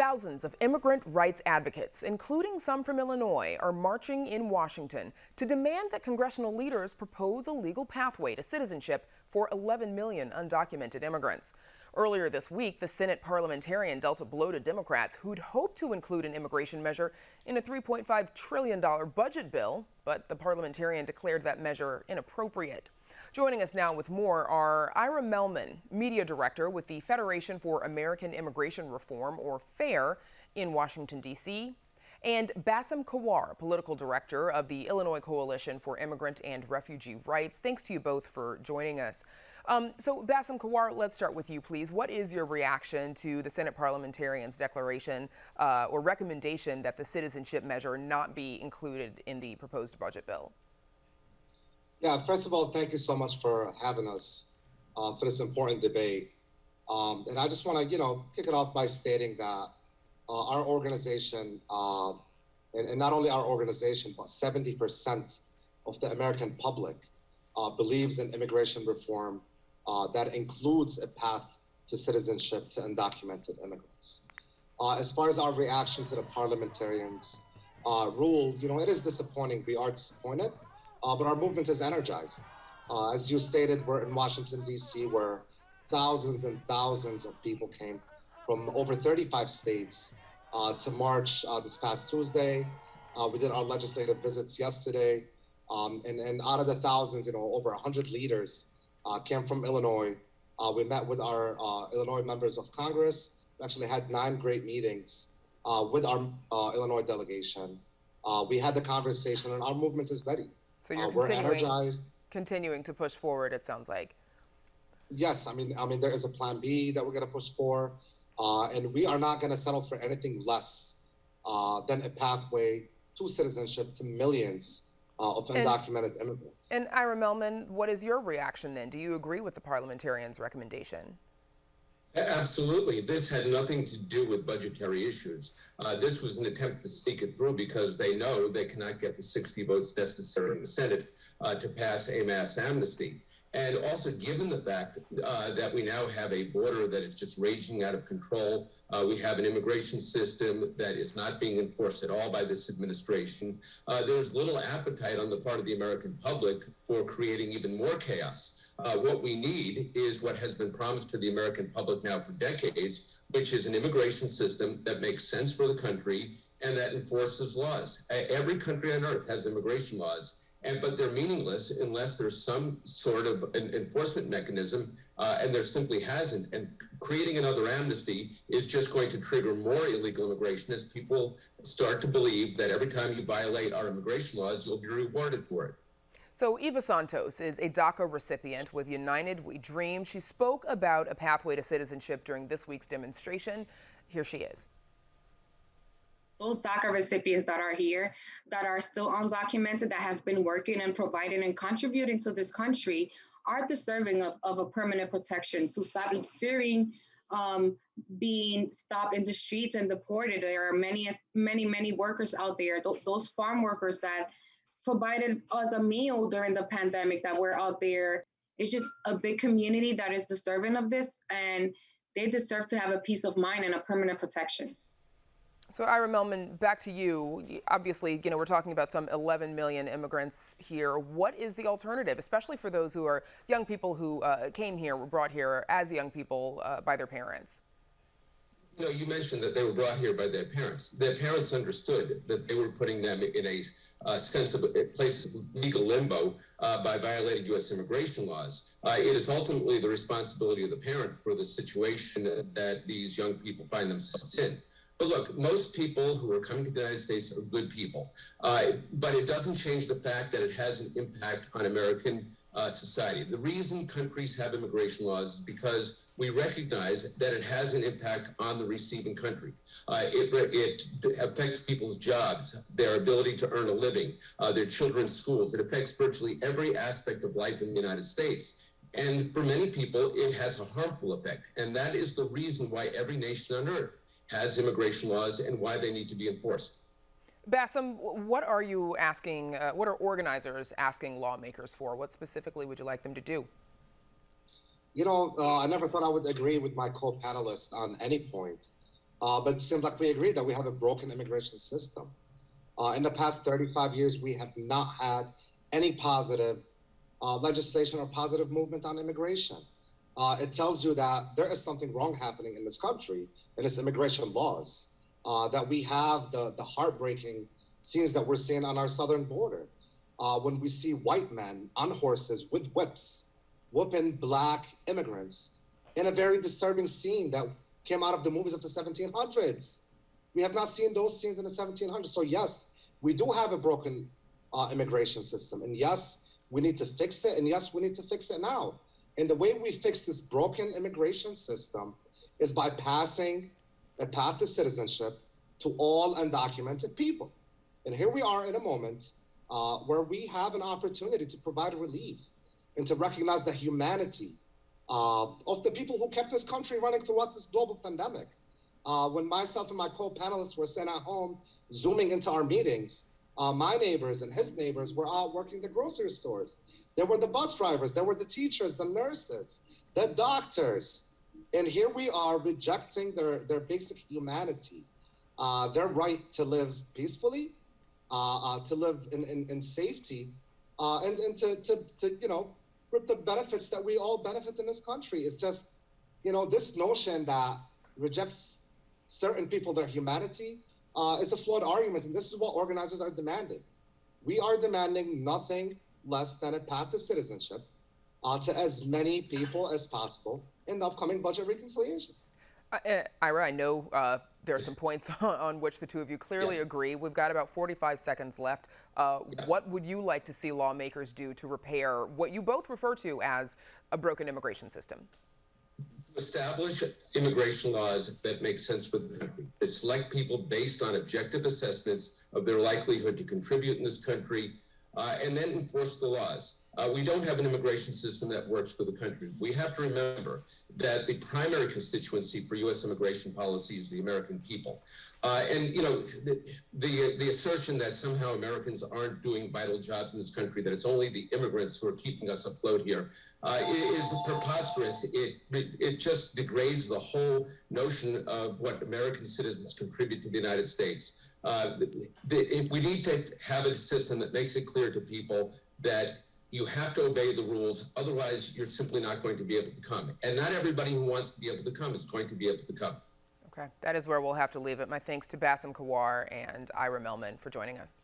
Thousands of immigrant rights advocates, including some from Illinois, are marching in Washington to demand that congressional leaders propose a legal pathway to citizenship for 11 million undocumented immigrants. Earlier this week, the Senate parliamentarian dealt a blow to Democrats who'd hoped to include an immigration measure in a $3.5 trillion budget bill, but the parliamentarian declared that measure inappropriate. Joining us now with more are Ira MEHLMAN, media director with the Federation for American Immigration Reform, or FAIR, in Washington, D.C., and BASSEM KAWAR, political director of the Illinois Coalition for Immigrant and Refugee Rights. Thanks to you both for joining us. So BASSEM KAWAR, let's start with you, please. What is your reaction to the Senate parliamentarian's declaration or recommendation that the citizenship measure not be included in the proposed budget bill? Yeah, first of all, thank you so much for having us for this important debate. And I just want to, kick it off by stating that our organization, and not only our organization, but 70% of the American public believes in immigration reform that includes a path to citizenship to undocumented immigrants. As far as our reaction to the parliamentarians' rule, it is disappointing. We are disappointed. But our movement is energized. As you stated, we're in Washington, D.C., where thousands and thousands of people came from over 35 states to march this past Tuesday. We did our legislative visits yesterday. And out of the thousands, over 100 leaders came from Illinois. We met with our Illinois members of Congress. We actually had 9 great meetings with our Illinois delegation. We had the conversation, and our movement is ready. So you're we're energized. Continuing to push forward, it sounds like. Yes, I mean, there is a plan B that we're going to push for, and we are not going to settle for anything less than a pathway to citizenship to millions of undocumented immigrants. And Ira MEHLMAN, what is your reaction then? Do you agree with the parliamentarian's recommendation? Absolutely. This had nothing to do with budgetary issues. This was an attempt to sneak it through because they know they cannot get the 60 votes necessary in the Senate to pass a mass amnesty. And also, given the fact that we now have a border that is just raging out of control, we have an immigration system that is not being enforced at all by this administration, there's little appetite on the part of the American public for creating even more chaos. What we need is what has been promised to the American public now for decades, which is an immigration system that makes sense for the country and that enforces laws. Every country on earth has immigration laws, but they're meaningless unless there's some sort of an enforcement mechanism, and there simply hasn't. And creating another amnesty is just going to trigger more illegal immigration as people start to believe that every time you violate our immigration laws, you'll be rewarded for it. So Eva SANTOS is a DACA recipient with United We Dream. She spoke about a pathway to citizenship during this week's demonstration. Here she is. Those DACA recipients that are here, that are still undocumented, that have been working and providing and contributing to this country, are deserving of a permanent protection to stop fearing being stopped in the streets and deported. There are many workers out there, those farm workers that provided us a meal during the pandemic that were out there. It's just a big community that is deserving of this, and they deserve to have a peace of mind and a permanent protection. So Ira MEHLMAN, back to you. Obviously, we're talking about some 11 million immigrants here. What is the alternative, especially for those who are young people who came here, were brought here as young people by their parents? You mentioned that they were brought here by their parents. Their parents understood that they were putting them in a sense of a place of legal limbo by violating U.S. immigration laws. It is ultimately the responsibility of the parent for the situation that these young people find themselves in. But look, most people who are coming to the United States are good people, but it doesn't change the fact that it has an impact on American society. The reason countries have immigration laws is because we recognize that it has an impact on the receiving country. It affects people's jobs, their ability to earn a living, their children's schools. It affects virtually every aspect of life in the United States. And for many people, it has a harmful effect. And that is the reason why every nation on earth has immigration laws and why they need to be enforced. BASSEM, what are you asking, what are organizers asking lawmakers for? What specifically would you like them to do? I never thought I would agree with my co-panelists on any point. But it seems like we agree that we have a broken immigration system. In the past 35 years, we have not had any positive legislation or positive movement on immigration. It tells you that there is something wrong happening in this country and its immigration laws, that we have the heartbreaking scenes that we're seeing on our southern border. When we see white men on horses with whips, whooping Black immigrants in a very disturbing scene that came out of the movies of the 1700s. We have not seen those scenes in the 1700s. So yes, we do have a broken immigration system. And yes, we need to fix it. And yes, we need to fix it now. And the way we fix this broken immigration system is by passing a path to citizenship to all undocumented people. And here we are in a moment where we have an opportunity to provide relief and to recognize the humanity of the people who kept this country running throughout this global pandemic. When myself and my co-panelists were sent at home, Zooming into our meetings, my neighbors and his neighbors were out working the grocery stores. There were the bus drivers, there were the teachers, the nurses, the doctors. And here we are rejecting their basic humanity, their right to live peacefully, to live in safety, and to reap the benefits that we all benefit in this country. It's just, this notion that rejects certain people, their humanity, is a flawed argument. And this is what organizers are demanding. We are demanding nothing less than a path to citizenship to as many people as possible in the upcoming budget reconciliation. Ira, I know there are some points on which the two of you clearly agree. We've got about 45 seconds left. What would you like to see lawmakers do to repair what you both refer to as a broken immigration system? Establish immigration laws that make sense for the country, that select people based on objective assessments of their likelihood to contribute in this country, and then enforce the laws. We don't have an immigration system that works for the country. We have to remember that the primary constituency for U.S. immigration policy is the American people. The assertion that somehow Americans aren't doing vital jobs in this country, that it's only the immigrants who are keeping us afloat here, is preposterous. It just degrades the whole notion of what American citizens contribute to the United States. We need to have a system that makes it clear to people that you have to obey the rules, otherwise you're simply not going to be able to come. And not everybody who wants to be able to come is going to be able to come. Okay, that is where we'll have to leave it. My thanks to BASSEM KAWAR and Ira MEHLMAN for joining us.